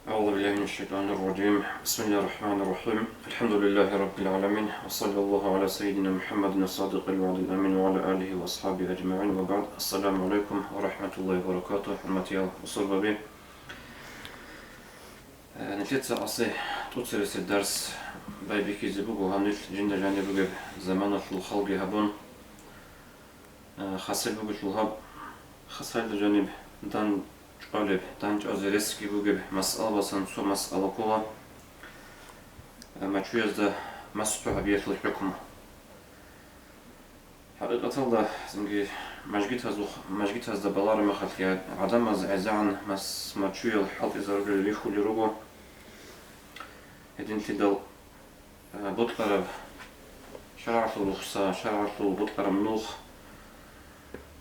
أعوذ بالله من الشيطان الرجيم. بسم الله الرحمن الرحيم. الحمد لله رب العالمين، وصلى الله على سيدنا محمد الصادق الوعد الأمين وعلى آله وأصحابه أجمعين، وبعد. السلام عليكم ورحمة الله وبركاته. حرمتي وصلوا بي نتيجة أصي توصل الدرس بايبيكي زبوغو هامنيل جنة جانبوغ زمان الخلق هبون خاصل بوغ الهب خاصل جانب دان قالب دانج أزرسكي بوجب مسألة بسن سو مسألة كلا ما تشويز ده مسطوع بيت الحكم حقيقة الله زنجي مجديت هذا بلار ما خلت عدم عزعن ما تشوي الحلط إذا رجل ليخو لرجو هدين تدل بطلب شرعت الرخصة شرعت بطلب منوخ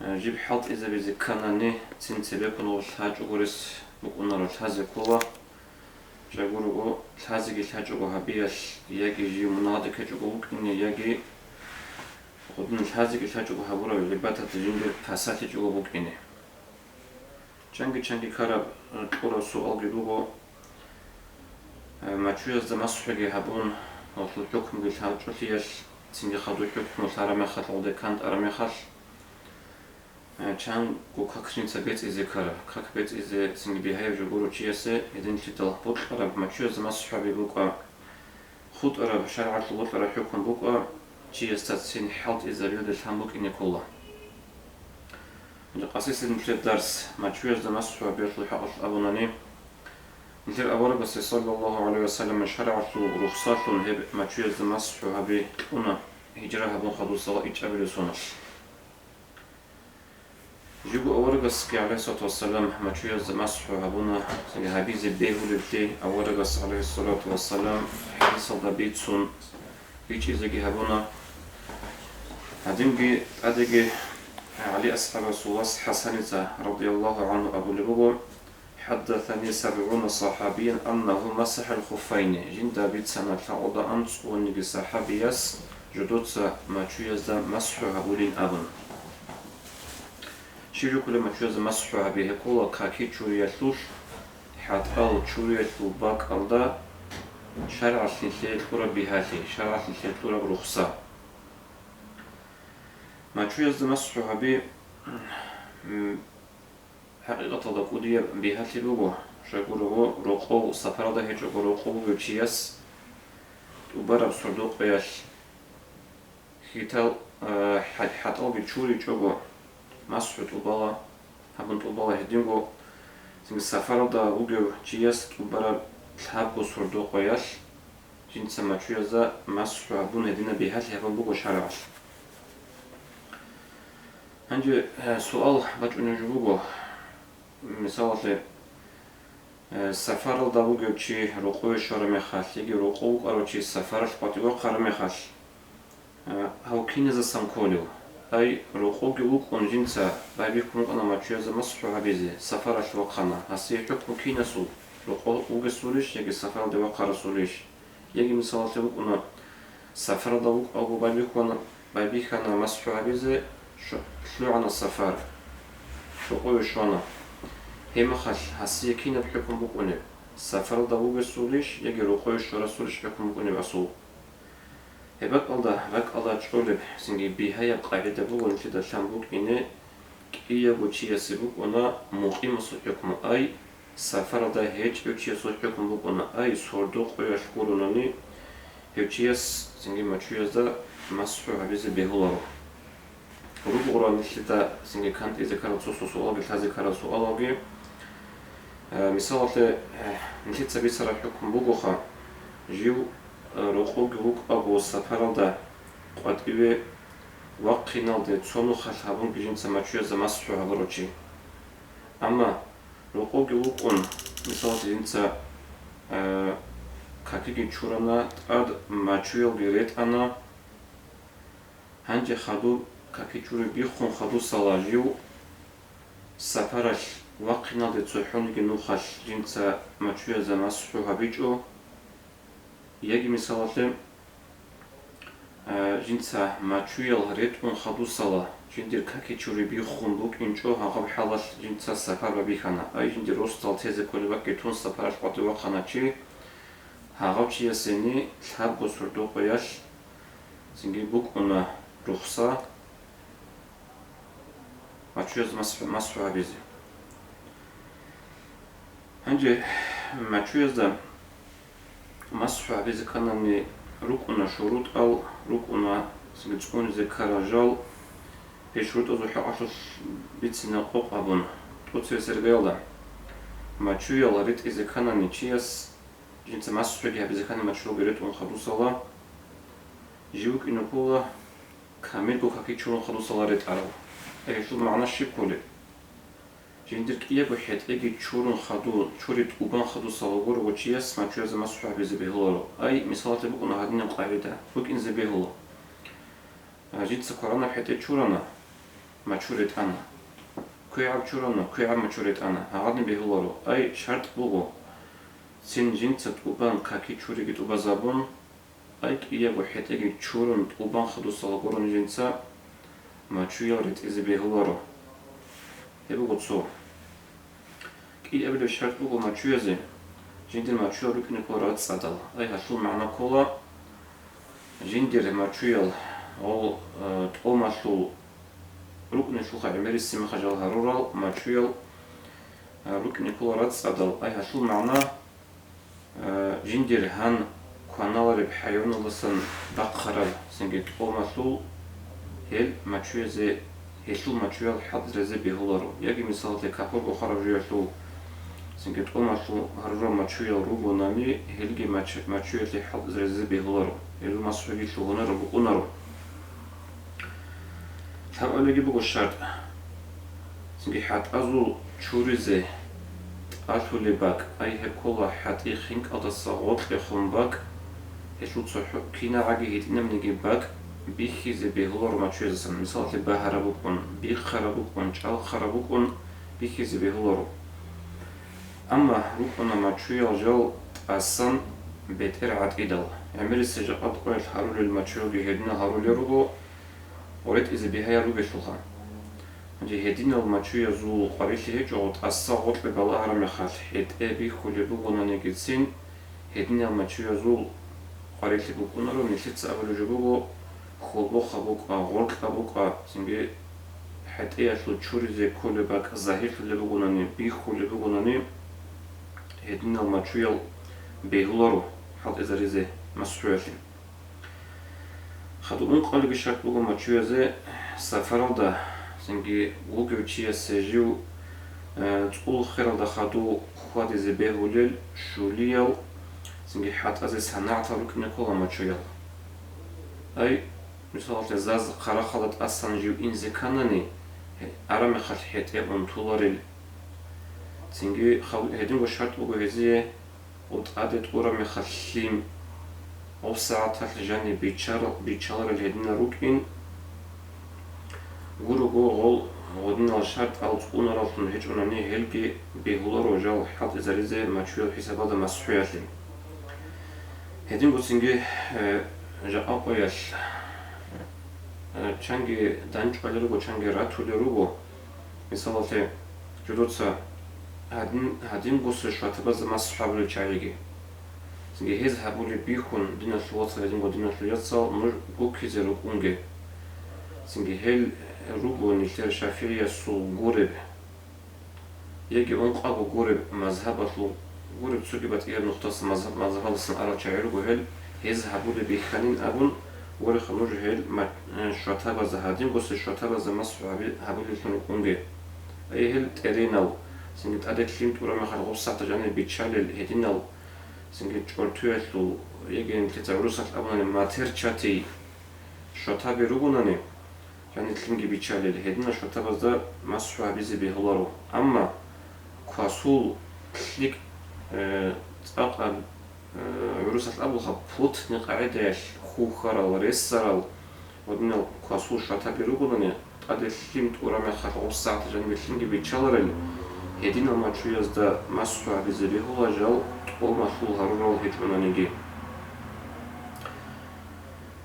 جيب حلط إذا بذكرني تنتبهكم والحاج أقولس بقولنا الحاج كوا جاكورو الحاج الحاج هبيش يجي جي مناطق جوك إن يجي خدنا الحاج الحاج هبورا لبعض الجندر فسات جو بوك إنه چنگی كارب كورا سؤال جدوغو ما تشوي از مسحوق هبون وطل حكم الحاج وتيش تنجي خدو حكم الحرم خل عود كانت أرمي خل چند گو کاکشنیت بیت ایزی کار کاک بیت ایزی سنگ بیهای جبورو چیسه یدین تیتل بود عرب مچوز مسحوبی بوقا خود عرب شرعت لوط عرب حكم بوقا چیست سین حالت ایزاریود الهم بوق اینی کلا قصيص المشهد درس مچوز مسحوبی الحق ابونانی مثل أول بس صلى الله عليه وسلم شرعت رخصات هب مچوز مسحوبی اونا هجره هبون خدو صلاة إجابة سونش جيبو أورغس كي عليه الصلاة والسلام ما تشويز مسحو هبونا سنجي هبيز بيهولتي أورغس عليه الصلاة والسلام حديث الضبيتسون بيش إزاقي هبونا هدينجي أدقي علي أصحاب رسول حسنة رضي الله عنه أبو لبوبو حدثني 70 صحابيا أنه مسح الخفين جندا بيتسانا لعوضا أنت ونجي صحابيس جدوت ما تشويز مسحو هبولين أبن شيرو كل ما تشوز مسحوها به كل كاكي تشوريتلوش حتى أو تشوريتلو باك ألدا شرع سنتلت كورا بهاتي شرع سنتلت كورا برخصة ما تشوز مسحوها به حقيقة تدقودية بهاتي لوجو شكورو رقو سفر ده هيك رقو بتشيس وبرب صندوق بيش هيتال حتى أو بتشوري جوجو مسحو طوبالا هبن طوبالا هدينغو سنگ سفر دا وگو چیست طوبالا تحبو سردو قویش جنس ما چویزا مسحو هبون هدینه بیهت هبن بگو شرعش هنجي سؤال بچ اونجو بگو مثال سفر دا وگو چی رقوی شاره میخواست یکی رقو قرار چی سفرش پاتیگو قرار میخواست هاو کینز سمکولیو أي رقوق وقون جنسا بابيكم أنا ما تشوز مسحو هبيزي سفر الوقنا هسي حكم كينسو رقوق وقسوليش يجي سفر ده وقر سوليش يجي مثال تبقنا سفر ده وق أو بابيكنا مسحو هبيزي شلو عن السفر رقوق شوانا هم خش هسي كينا بحكم بقونه سفر ده وقسوليش يجي رقوق شورا سوليش حكم بقونه بسول هبك الله تقولب سنجي بهاي قاعدة بقول كده شامبوك إنه كي يبوشي يسبوك أنا مقيم صحكم أي سفر ده هيج يبوشي صحكم بوك أنا أي صردوق ويشكرونني يبوشي سنجي ما تشويز ده مسحو عبيز بهولارو روب قرآن كده سنجي كانت إذا كانت سؤال بالهذا كان سؤال مثال نتيجة سبيل سر حكم بوكها جيو رقوق وق أبو سفر ده قد إيه وقنا ده تصنو خشبون بجنس ما تشوز مسحو هبروشي أما رقوق وقون مثال جنس كاكيجي شورنا أد ما تشويل بيريت أنا هنجي خدو كاكي شوري بيخون خدو سلاجيو سفرش وقنا ده تصحون جنو خش جنس ما تشوز مسحو هبيجو يجي مثال жинца мачуял ретун хадусала жиндир какичури бихун бук инчо хагаб халал жинца сафар бихана ай жиндир ростал тезе колебак кетун сафараш патуа ханачи хагаб чиясени лаб госурду qoyash синги бук уна рухса мачуяз масфа бизи анже мачуязда масфа бизи канани рукуна шурут ал рукуна сигцун зе каражал пешрут озу хашш бицина qoqabun туце сергела мачуял рит изе канани чияс жинца масфа бизи канани мачуял берет он хадусала живук инокула камилку какичун хадусала рит арал эшул маана шипкуле жиндир киего хет эги чурун хаду чурит убан хаду салгор вочияс мачуяз масфа бизи бехлоро ай мисалате бу на hadin qavida бук инзе бехло жинца корона хете чурана мачурит ана куяб чурана куяб мачурит ана hadin бехлоро ай шарт буго син жинца убан каки чуригит убазабун ай киего хет эги чурун убан хаду салгор жинца мачуярит изи бехлоро ебу гоцо ки ебе шарт буго мачуязе жиндир мачуял рукне колорат садал ай хашул маана кола жиндир мачуял ол томашул рукне шуха эмерис махажал харурал мачуял рукне колорат садал ай хашул маана жиндир хан каналар хайвануласан баққарал синге томашул хел мачуязе хешул мачуял хадрезе бехуларо яги мисалте капор охаражуяшу сингет омашу харура мачуял ругонами хелги мачуяли хадрезе бехуларо ел масуги шугонаро буонаро хамалеги буго шарт синги хат азу чуризе ашуле бак ай хекола хат ихинг адасагот хумбак хешул цоху кинараги хитинамниги бак бихизе бехлор мачуязасан мисалте бахарабукун бихарабукун чалхарабукун бихизе бехлор амма рукуна мачуял жал асан бетер атидал амирис жaqat qoyl harul machuygi hedina harulerugo oret ize bihaya rubeshulhan anje hedina machuya zu qarishli joqot assagot be balahara mekhal het ebi khulebu gonane gitsin hedina machuya zu qarishli bukunaro nishits avalujugo خلبو خبوك غورك خبوك سنجي حتى يشلو تشوريزي كل باك ظاهر اللي بقولني بيخو اللي بقولني هدينا الماتريال بيهلورو حط إزاريزي مسؤولين خدومون قالوا بشرط بقول ماتريال سفرالدا سنجي وقوتشيا سجيو تقول خيرالدا خدو خوادي زي بيهوليل شوليال سنجي حتى أزي صناعة ركن كل ماتريال أي مثلا زاز قرا خلط أصلا جو إنزي كانني أرام خل حتى أنطولاريل تنجي خل هدين وشرط بقول هذي وتعدد أورام خليم أو ساعات الجاني بيشار الهدين روكين غورو غول غودنا الشرط أو تكون رافن هجوناني هلقي بيهولار وجال حط إزاريزي ماتشويل حسابات مسحوياتي هدين بوتنجي جاء قويش چنگی دانچ بالرو چنگی راتولرو مثلا جلوتسا هادين گوس شات باز مسحابل چایگی سنگی هز حبول بیخون دینا شوات هادين گو دینا شویاتسا نور گوکی رو اونگه سنگی هل روبو نیشتر شافعی سو گورب یکی اون قابو گورب مذهباتلو گورب سوکی بات ایر نقطه مذهبالسن ارا چایرو گو هل هز حبول بیخانین ابون ور خلوج هل شوتا باز هادين گوس شوتا باز مسحابل حبولشون اونگه ای هل ترینال سنگت ادک فیلم تورا مخال غوسات جانی بیچال هدینال سنگت چورتویلو یگین تزاروسات ابونن ماتر چاتی شوتا بیروگونانی جانی تلینگی بیچال هدینا شوتا باز مسحابیزی بهلارو اما کاسول تلیک تاق روسات ابو خب فوت نقعدش خوخرال رسرال ودنال کاسول شوتا بیروگونانی ادک فیلم تورا مخال غوسات جانی تلینگی بیچالرن هدين الماتريالز دا مسحوع بزبيه وجال والمشهور هرول هجونانيجي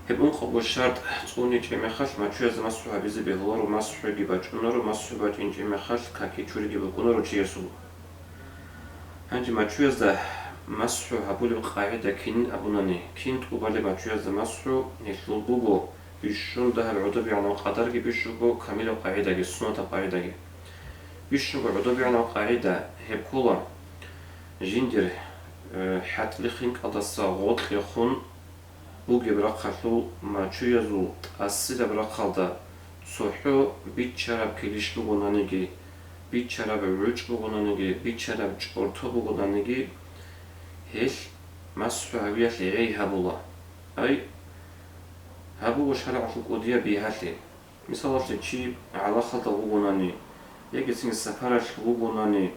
هبون قبول شرط تقولني جمع خل ما شو از مسح بيزي بهلار ومسح جيبات ونر ومسح بات إن جمع خل كاكي شوري جيب كونر وشيسو هنجي ما شو از مسح هبولي بقاعدة كين أبوناني كين تقبل ما شو از مسح نشلو بوجو بيشون ده العضو يعني قدر جي بيشوجو كامل قاعدة جي سنة قاعدة جي بيشوجو عضو يعني قاعدة هبكولا جندر حت لخين قدسا غوت لخون بوجي برقلو ما شو يزو أصيل برقلدا صحو بيتشرب كليش بغنانيجي بيتشرب رج بغنانيجي بيتشرب جورتو بغنانيجي هيش مسح هوية لعي هبولا أي هبو شرع القودية بيهاتي مثلا تشي على خلطة بغناني يجي سين السفارة بغناني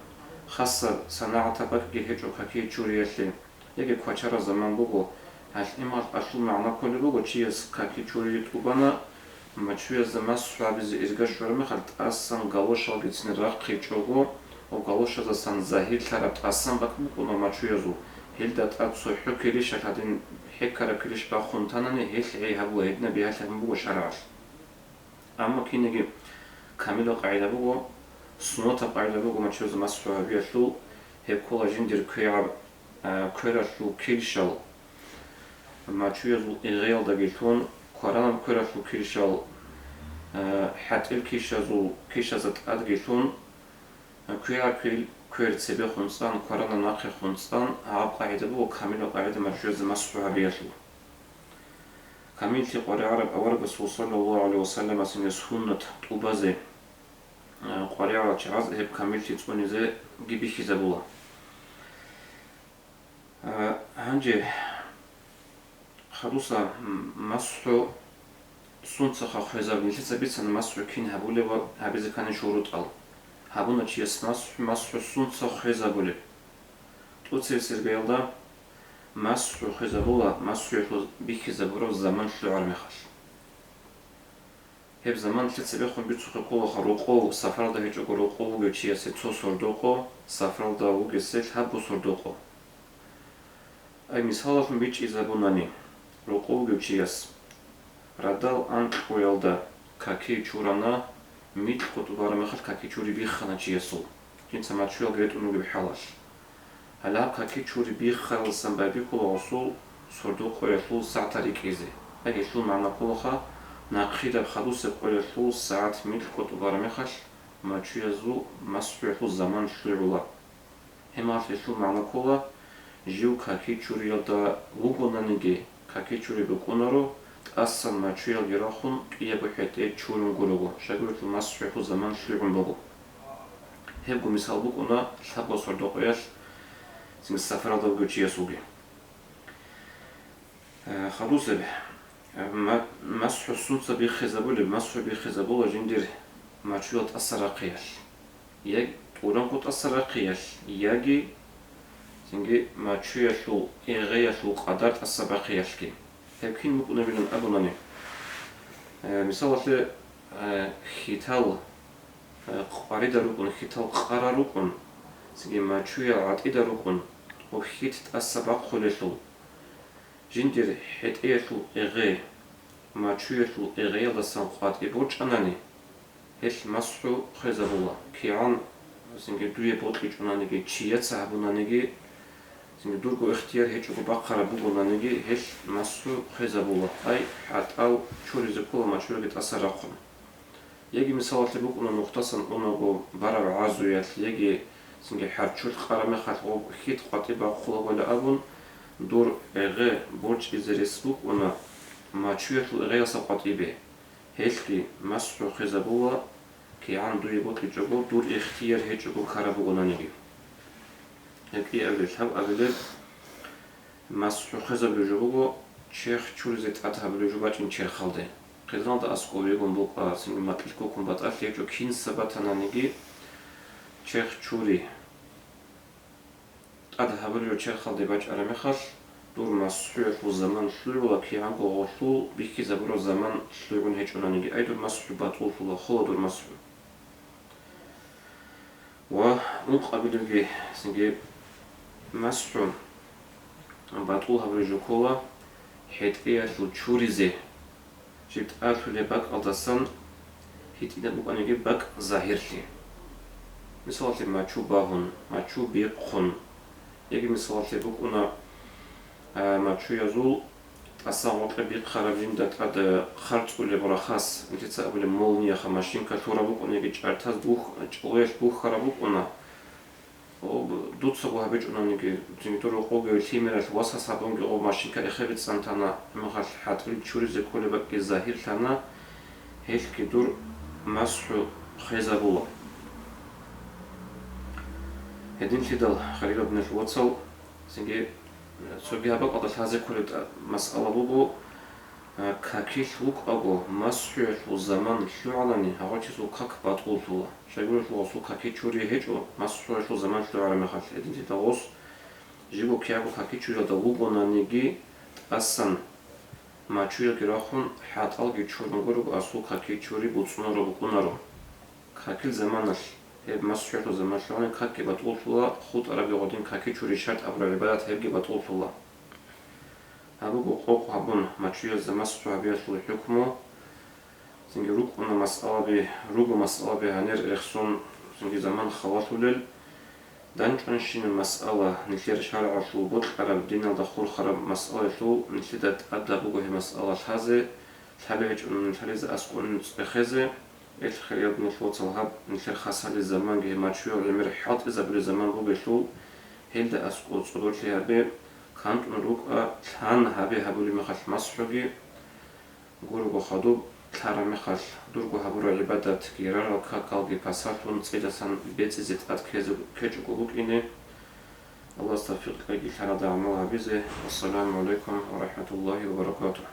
خاصة صناعة بقى هيجو كاكي تشورياتي يجي كواتشارا زمان بغو هالإمار أصل معنى كل بقول تشيز كاكي تشوري تقبنا ما تشويز مسح بز إزجاج ورمي خلت أصلا قلوش أو بيتسن رقي تشوجو أو قلوش هذا سن زاهيل ثرب أصلا بقول ما تشويزو هل ده أتصو حكيريش هادين حكرة كريش بخون تانني هل عي هبو هدنا بيها ثم بقول شرعش أما كي نجي كامل قاعدة بقول سنوات قاعدة بقول ما تشويز مسح بيشلو هب كولاجين دير كيعب كيرشلو كيلشل ما تشويزو إغيال دقيتون قرانم كيرشلو كيلشل حتى الكيشازو كيشازت أدقيتون كير تسبي خنصان قرانا ناقي خنصان عاب قاعدة بو كامل قاعدة ما تشويز مسح بيشلو كامل في قرى عرب أورب صلى الله عليه وسلم أسن سنة طوبازي قرى عرب شعاز هب كامل في توني زي جيبي خزبولا هنجي خلوصا مسحو سونتسخا خزاب نيتسا بيتسن مسحو كين هبولي و هبيزي كان شروط ال هبونا چيس مسحو سونتسخا خزابولي توتسي سيرغيلدا مسحو خزابولا مسحو بيخزابورو زمان شلوار مخاش هب زمان تلتسي بيخون بيتسخي قولو خروقو سفرالدا هيجو قروقو وغو چيسي تو سردوقو سفرالدا وغو سيل هبو سردوقو أي مثالهم بيش إزابوناني روقو گوچياس радал анқоялда каки чурана мит қутубара мехал каки чури бихана чиесул кинца мачуел грет унуги бихалаш hala каки чури бихал самбаби кулосул сурду қоялу саатари кизи аги шу мана кулоха нақида хадус қоялу саат мит қутубара мехал мачуезу масуелу заман шлула хемаф шу мана кула жил каки чуриялда лугонаниги каки чури буконаро أصلا ما تشيل جراحون يبغى حتى تشورن قلوبه شغلة المسح في زمان شلون بقول هبقوا مثال بقولنا شابو صردوق إيش زين السفر هذا بقولي يسوقي خلوص به مسح السنة بيخزبول مسح بيخزبول جندير ما تشيل تأثر قياش يج وران كنت تأثر قياش يجي زين ما تشيل شو إغيا شو قدر تأثر قياش كي هكين ممكن نبين أبوناني مثلا خيتال قاريدا روكون خيتال قارا روكون سيجي ما تشويا عطيدا روكون وخيت تأسبق خلشل جندير حت إيشل إغي ما تشويشل إغي لسان قات إبوش أناني هش مسحو خزبولا كيان سيجي دوي بوتليش أناني كي تشيات سحبوناني كي دورغو اختيار هيك بقرة بقولنا هيش مسو خزبولا أي حتى أو شوري زكولا ما شوري بتأثر رقم يجي مثال تبقى نقطة أنه برا عزويات يجي سنجي حرشول قرامي خلقو خيط قطيبة خلا ولا أبون دور إغي برج إزريسبوك ونا ما تشويت الإغي سقطيبه هيشكي مسو خزبولا كي عنده يبوت لجوجو دور اختيار هيك كربونا نيجي هكي أغلب مسح خزب لجوجو چرخ چورزت أتها بلجوجاتين چرخ خالده قدران دا أسقوي بقى سنگ مطلقو كن بات أفلي جو كين سبتنا نيجي چرخ چوري أتها بلجو چرخ خالده باج أرمخش دور مسحوق و زمان شلو وكي عنكو غشلو بيكي زبرو زمان شلوون هيك أنا نيجي أي دور مسحوق بطول فلا خلا دور مسحوق و مقابل بيه سنجي مسحوق بطول هبرجو كولا حتى الشوريزه جبت آلت لباك ألدسان هيتينا بقى نجيب باك ظاهرلي مثال ما شو باهن ما شو بيقخن يجي مثال بقى ما شو يزول أصلا وقت بيق خرابين دات هذا خرط ولا برخاص أنت تسأل مولني خماشين كثورة بقى نجي جرتاز بوخ جويش بوخ خرابوك أنا دوت سووا هبيج أنا نيجي تنتظر قوة الثيمرة الوسط صابون جو ماشين كأخذت سنتنا مخاط حاتري تشوري زي كل بقى الظاهر ثنا هيك كدور مسح خيزابولا هدين فيدال خليل ابن الواتسو سنجي سوجي هبق أضل هذا كل مسألة بوبو كاكيش لوك أبو مسح الزمان شو علني هغوتي سو كاك بطول طولا شايقول لو سو كاكي تشوري هيجو مسح الزمان شو على مخاط هدين فيدالوس جيبو كيابو كاكي تشوري دلوبو نانيجي أصلا ما تشوي كراخون حاتال جيتشورن غورو أسو كاكي تشوري بوتسونارو بكونارو كاكيل زمانش هب مسحيتو زمان شلون كاكي بطول طولا خود عربي غودين كاكي تشوري شرط أبر العبادات هبجي بطول طولا هبو بقوق هبون ما تشوي زمسحو هبيات الحكمو سنجي روك أنا مسألة به هنير إخسون سنجي زمان خواتو لل دانشين المسألة نثير شارع شو بطل عرب دينا دخول خرب مسألة شو نثيدت أدى بوجه مسألة هذا تابعج أن نثيز أسكون بخزة الخيار نثوت الهب نثير خاصة للزمان جه ماتشوا الأمر حاط إذا بالزمان بوجه شو هيدا أسكون صدور فيها به كانت نروك كان هبه هبولي مخش مسحوجي جورو خدوب ترى مخش درجو هبورو عبادات كيرارو كاكالجي باساتون تسيدسان بيتزيت كيجو بوك إني الله استغفر لك الحرادة عملها بيزه والسلام عليكم ورحمة الله وبركاته.